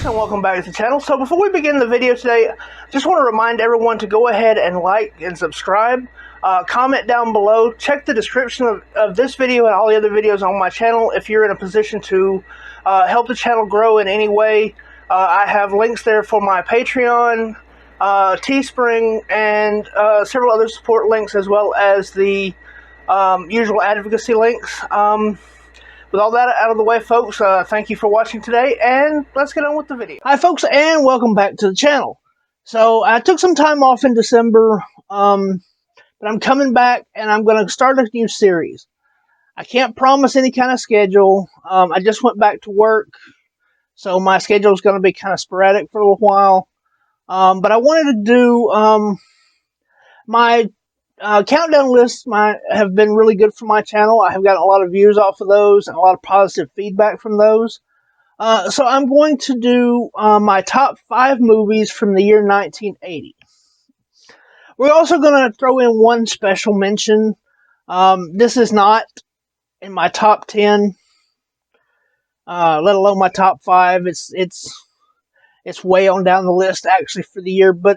Welcome back to the channel. So before we begin the video today, I just want to remind everyone to go ahead and like and subscribe. Comment down below. Check the description of this video and all the other videos on my channel if you're in a position to help the channel grow in any way. I have links there for my Patreon, Teespring, and several other support links, as well as the usual advocacy links. With all that out of the way, folks, thank you for watching today, and let's get on with the video. Hi, folks, and welcome back to the channel. So, I took some time off in December, but I'm coming back, and I'm going to start a new series. I can't promise any kind of schedule. I just went back to work, so my schedule is going to be kind of sporadic for a little while. But I wanted to do my countdown lists have been really good for my channel. I have gotten a lot of views off of those and a lot of positive feedback from those. So I'm going to do my top 5 movies from the year 1980. We're also going to throw in one special mention. This is not in my top 10, let alone my top 5. It's way on down the list actually for the year, but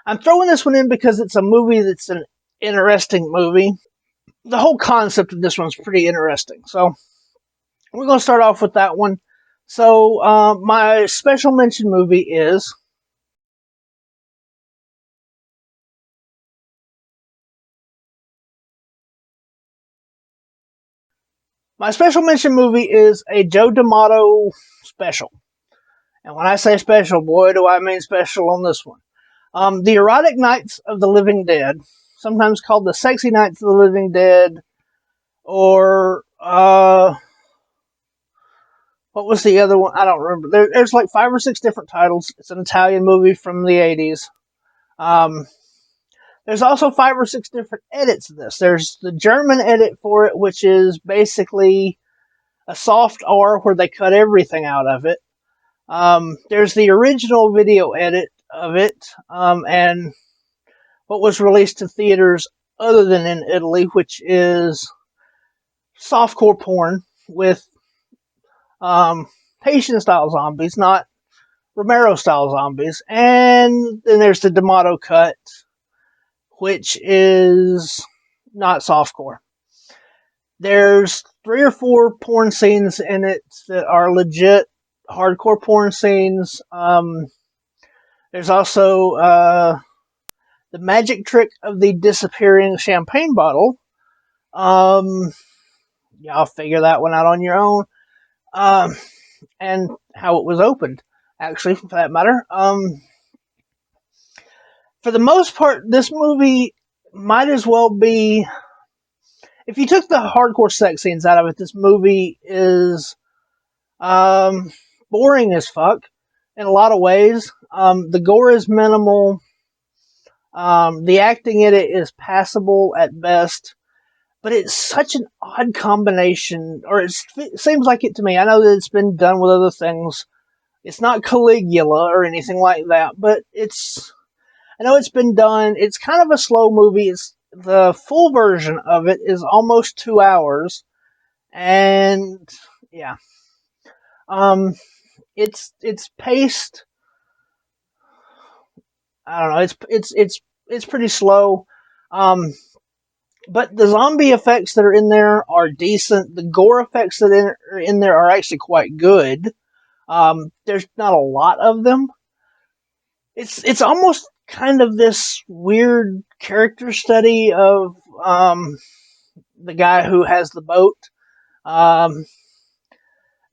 I'm throwing this one in because it's a movie that's an interesting movie. The whole concept of this one's pretty interesting. So we're going to start off with that one. So my special mention movie is a Joe D'Amato special. And when I say special, boy, do I mean special on this one. The Erotic Nights of the Living Dead, sometimes called the Sexy Nights of the Living Dead, or, what was the other one? I don't remember. There's like 5 or 6 different titles. It's an Italian movie from the 80s. There's also 5 or 6 different edits of this. There's the German edit for it, which is basically a soft R where they cut everything out of it. There's the original video edit of it, and what was released to theaters other than in Italy, which is softcore porn with Haitian-style zombies, not Romero-style zombies. And then there's the D'Amato cut, which is not softcore. There's 3 or 4 porn scenes in it that are legit hardcore porn scenes. There's also the magic trick of the disappearing champagne bottle. Y'all figure that one out on your own. And how it was opened, actually, for that matter. For the most part, this movie might as well be... If you took the hardcore sex scenes out of it, this movie is boring as fuck in a lot of ways. The gore is minimal. The acting in it is passable at best. But it's such an odd combination, or it seems like it to me. I know that it's been done with other things. It's not Caligula or anything like that, but I know it's been done. It's kind of a slow movie. The full version of it is almost 2 hours, and yeah, it's paced. I don't know. It's pretty slow. But the zombie effects that are in there are decent. The gore effects that are in there are actually quite good. There's not a lot of them. It's almost kind of this weird character study of the guy who has the boat.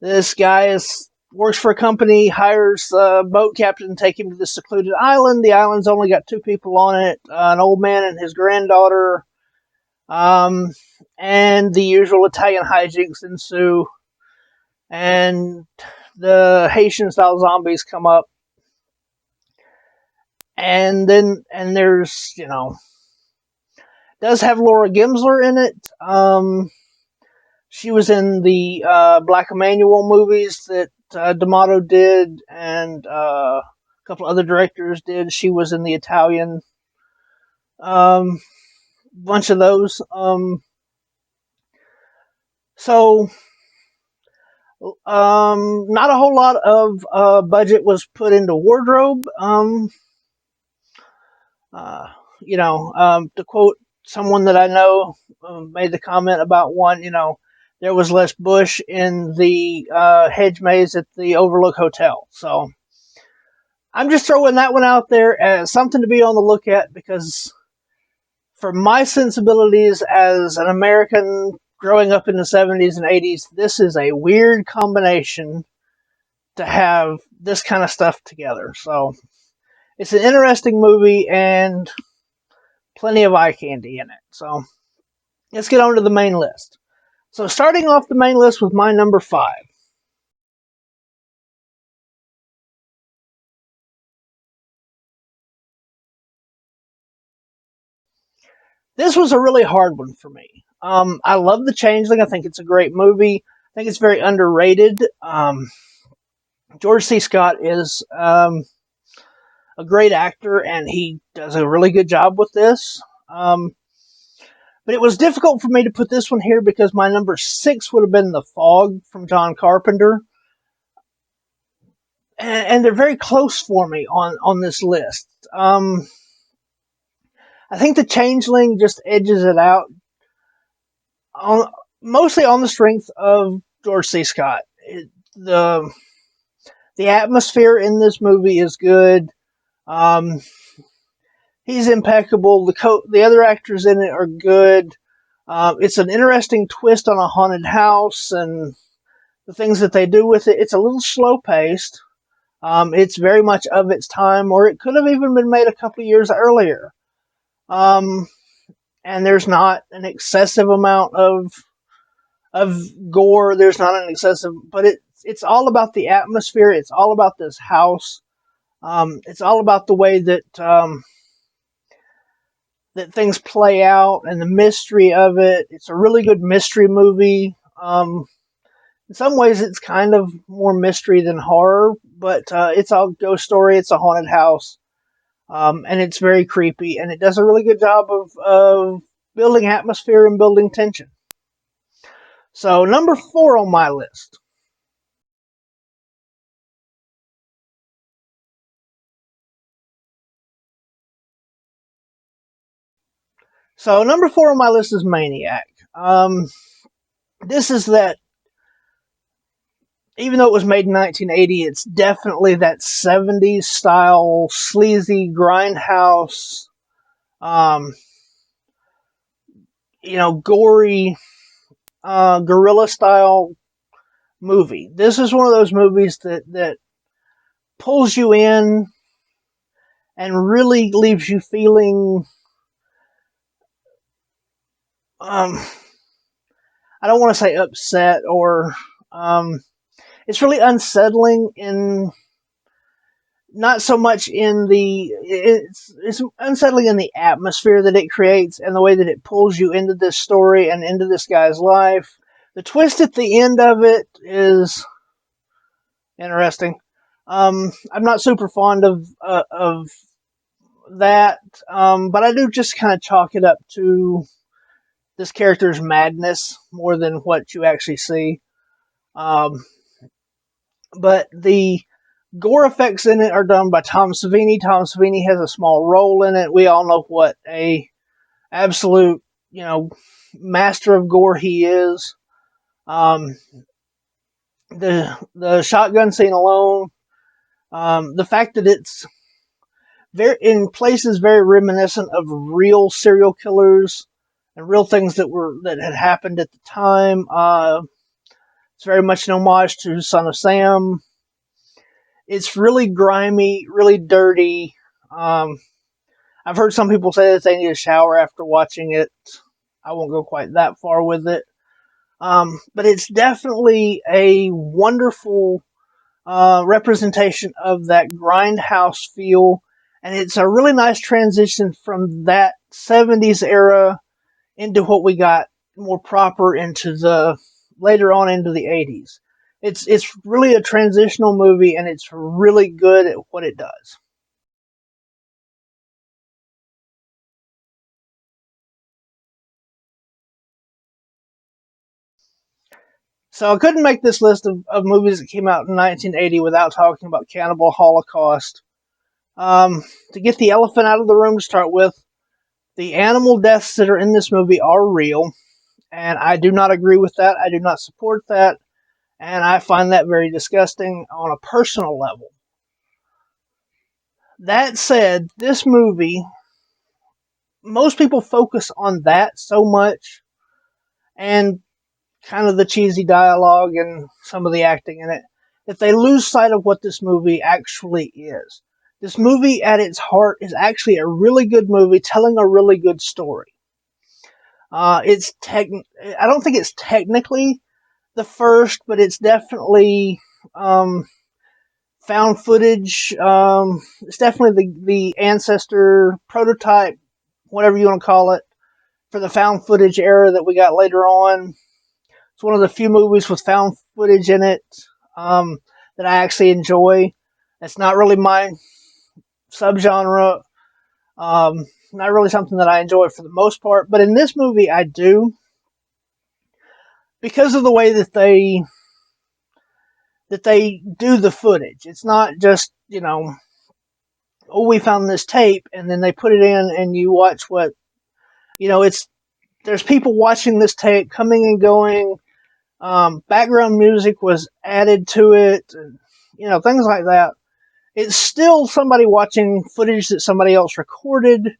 This guy is works for a company, hires a boat captain to take him to this secluded island. The island's only got 2 people on it, an old man and his granddaughter, and the usual Italian hijinks ensue. And the Haitian-style zombies come up. And there's, does have Laura Gemsler in it. She was in the Black Emanuel movies that D'Amato did, and a couple other directors did. She was in the Italian bunch of those. Not a whole lot of budget was put into wardrobe. To quote someone that I know, made the comment about one, there was less bush in the hedge maze at the Overlook Hotel. So I'm just throwing that one out there as something to be on the look at, because for my sensibilities as an American growing up in the 70s and 80s, this is a weird combination to have this kind of stuff together. So it's an interesting movie and plenty of eye candy in it. So let's get on to the main list. So starting off the main list with my number 5. This was a really hard one for me. I love The Changeling. I think it's a great movie. I think it's very underrated. George C. Scott is a great actor, and he does a really good job with this. But it was difficult for me to put this one here because my number 6 would have been The Fog from John Carpenter. And they're very close for me on this list. I think The Changeling just edges it out, mostly on the strength of George C. Scott. The atmosphere in this movie is good. He's impeccable. The other actors in it are good. It's an interesting twist on a haunted house and the things that they do with it. It's a little slow paced. It's very much of its time, or it could have even been made a couple of years earlier. And there's not an excessive amount of gore. There's not an excessive, but it's all about the atmosphere. It's all about this house. It's all about the way that that things play out and the mystery of it. It's a really good mystery movie. In some ways, it's kind of more mystery than horror, but it's a ghost story. It's a haunted house, and it's very creepy, and it does a really good job of building atmosphere and building tension. So, number 4 on my list. So, number 4 on my list is Maniac. This is that, even though it was made in 1980, it's definitely that 70s style, sleazy, grindhouse, gory, guerrilla style movie. This is one of those movies that pulls you in and really leaves you feeling, I don't want to say upset, or it's really unsettling in, not so much in it's unsettling in the atmosphere that it creates and the way that it pulls you into this story and into this guy's life. The twist at the end of it is interesting. I'm not super fond of that, but I do just kind of chalk it up to this character's madness more than what you actually see. But the gore effects in it are done by Tom Savini. Tom Savini has a small role in it. We all know what a absolute, master of gore he is. The shotgun scene alone, the fact that it's very, in places, very reminiscent of real serial killers and real things that had happened at the time. It's very much an homage to Son of Sam. It's really grimy, really dirty. I've heard some people say that they need a shower after watching it. I won't go quite that far with it. But it's definitely a wonderful representation of that grindhouse feel. And it's a really nice transition from that 70s era into what we got more proper into the later on into the 80s. It's really a transitional movie, and it's really good at what it does. So I couldn't make this list of movies that came out in 1980 without talking about Cannibal Holocaust. To get the elephant out of the room to start with, the animal deaths that are in this movie are real, and I do not agree with that. I do not support that, and I find that very disgusting on a personal level. That said, this movie, most people focus on that so much, and kind of the cheesy dialogue and some of the acting in it, that they lose sight of what this movie actually is. This movie, at its heart, is actually a really good movie telling a really good story. I don't think it's technically the first, but it's definitely found footage. It's definitely the ancestor prototype, whatever you want to call it, for the found footage era that we got later on. It's one of the few movies with found footage in it um, that I actually enjoy. It's not really my subgenre. Not really something that I enjoy for the most part, but in this movie I do, because of the way that they do the footage. It's not just, oh, we found this tape and then they put it in and you watch what, it's there's people watching this tape coming and going. Background music was added to it, and, things like that. It's still somebody watching footage that somebody else recorded,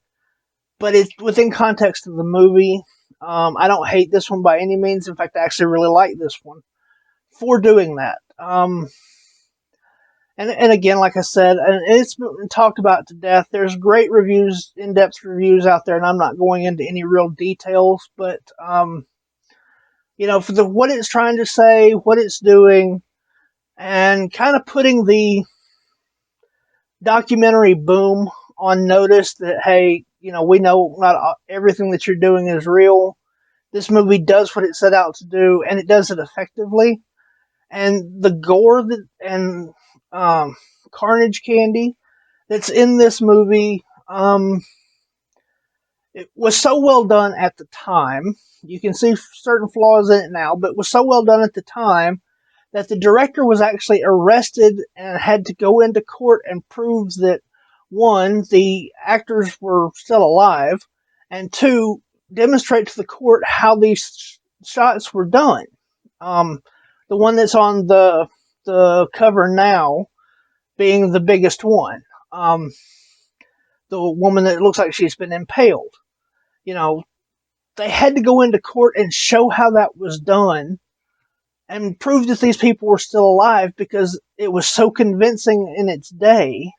but it's within context of the movie. I don't hate this one by any means. In fact, I actually really like this one for doing that. And again, like I said, and it's been talked about to death. There's great reviews, in-depth reviews out there, and I'm not going into any real details, but for what it's trying to say, what it's doing, and kind of putting the documentary boom on notice that, hey, we know not everything that you're doing is real. This movie does what it set out to do, and it does it effectively. And the gore and carnage candy that's in this movie, it was so well done at the time. You can see certain flaws in it now, but it was so well done at the time that the director was actually arrested and had to go into court and prove that, one, the actors were still alive, and two, demonstrate to the court how these shots were done. The one that's on the cover now being the biggest one. The woman that looks like she's been impaled. You know, they had to go into court and show how that was done and prove that these people were still alive because it was so convincing in its day.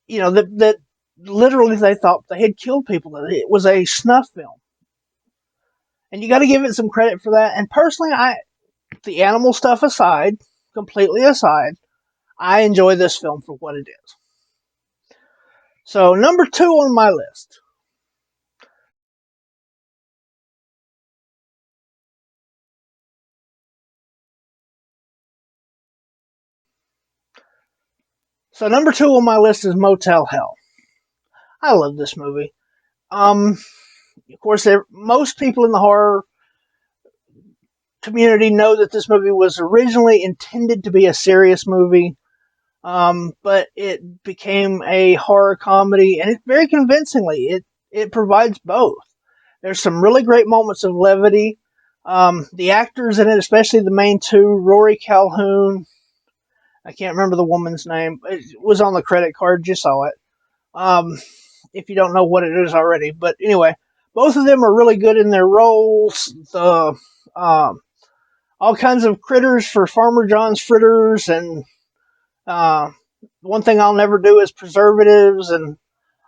That literally they thought they had killed people. That it was a snuff film, and you got to give it some credit for that. And personally, the animal stuff aside, completely aside, I enjoy this film for what it is. So number 2 on my list. So number 2 on my list is Motel Hell. I love this movie. Of course, most people in the horror community know that this movie was originally intended to be a serious movie, but it became a horror comedy, and it's very convincingly. It provides both. There's some really great moments of levity. The actors in it, especially the main two, Rory Calhoun. I can't remember the woman's name. It was on the credit card. You saw it. If you don't know what it is already, but anyway, both of them are really good in their roles. The all kinds of critters for Farmer John's fritters, and One thing I'll never do is preservatives and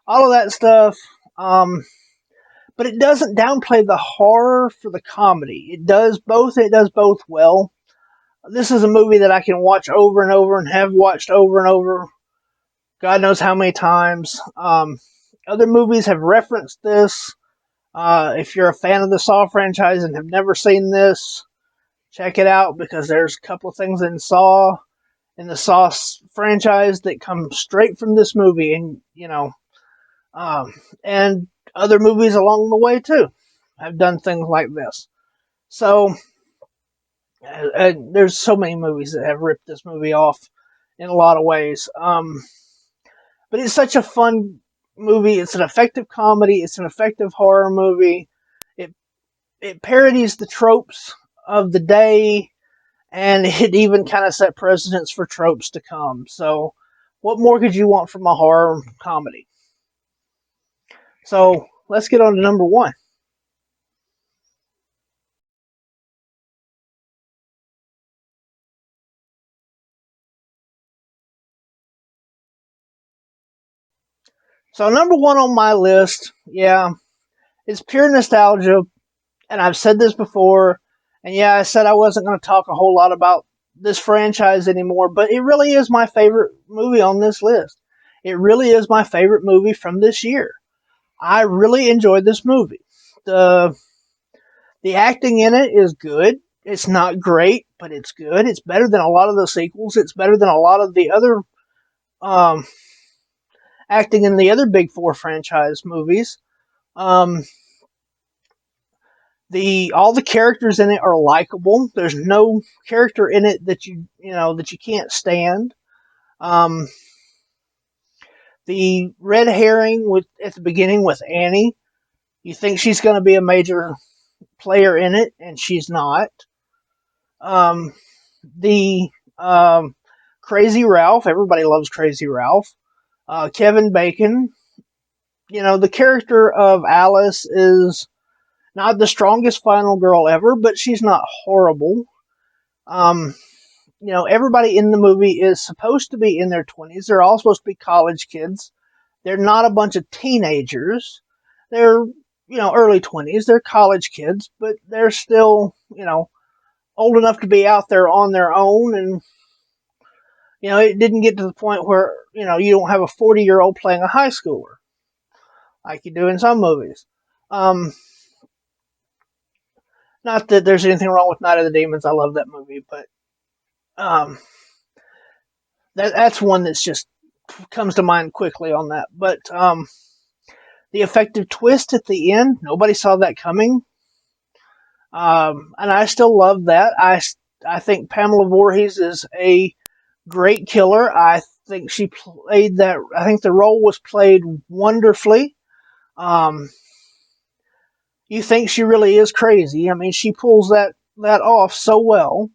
all of that stuff. But it doesn't downplay the horror for the comedy. It does both. It does both well. This is a movie that I can watch over and over and have watched over and over. God knows how many times. Other movies have referenced this. If you're a fan of the Saw franchise and have never seen this, check it out because there's a couple of things in the Saw franchise that come straight from this movie, and and other movies along the way too have done things like this. So there's so many movies that have ripped this movie off in a lot of ways. But it's such a fun movie. It's an effective comedy. It's an effective horror movie. It it parodies the tropes of the day, and it even kind of set precedents for tropes to come. So, what more could you want from a horror comedy? So, let's get on to number one. So, number one on my list, yeah, it's pure nostalgia, and I've said this before, and yeah, I said I wasn't going to talk a whole lot about this franchise anymore, but it really is my favorite movie on this list. It really is my favorite movie from this year. I really enjoyed this movie. The the acting in it is good. It's not great, but it's good. It's better than a lot of the sequels. It's better than a lot of the other um, acting in the other big four franchise movies. Um, the all the characters in it are likable. There's no character in it that that you can't stand. Um, the red herring with at the beginning with Annie, you think she's going to be a major player in it, and she's not. Um, the Crazy Ralph, everybody loves Crazy Ralph. Kevin Bacon, the character of Alice is not the strongest final girl ever, but she's not horrible. Um, everybody in the movie is supposed to be in their 20s. They're all supposed to be college kids. They're not a bunch of teenagers. They're, early 20s. They're college kids, but they're still, old enough to be out there on their own. And, it didn't get to the point where, you don't have a 40-year-old playing a high schooler like you do in some movies. Um, Not that there's anything wrong with Night of the Demons. I love that movie, but um, that's one that's just comes to mind quickly on that. But the effective twist at the end, nobody saw that coming, and I still love that. I think Pamela Voorhees is a great killer. I think she played that. I think the role was played wonderfully. Um, you think she really is crazy. I mean, she pulls that off so well.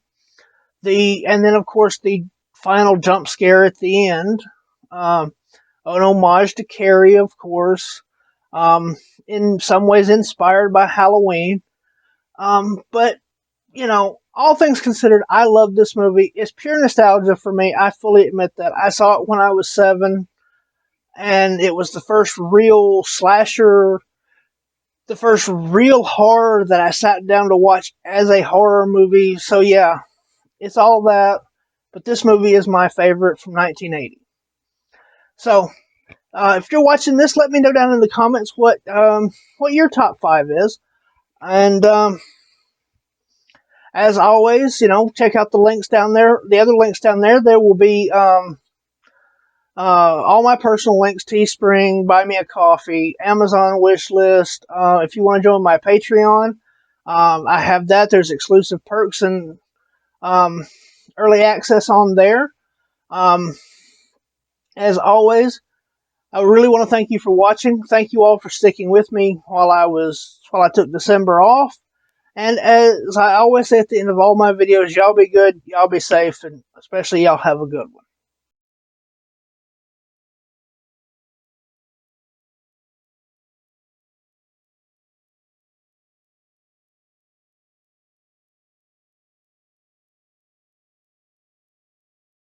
And then of course the final jump scare at the end, um, an homage to Carrie, of course, in some ways inspired by Halloween. But all things considered, I love this movie. It's pure nostalgia for me. I fully admit that. I saw it when I was 7, and it was the first real slasher, the first real horror that I sat down to watch as a horror movie. So yeah, it's all that, but this movie is my favorite from 1980. So, if you're watching this, let me know down in the comments what your top 5 is. And as always, check out the links down there. The other links down there, there will be all my personal links: Teespring, Buy Me a Coffee, Amazon wish list. If you want to join my Patreon, I have that. There's exclusive perks and um, early access on there. Um, as always, I really want to thank you for watching. Thank you all for sticking with me while I took December off. And as I always say at the end of all my videos, y'all be good, y'all be safe, and especially y'all have a good one.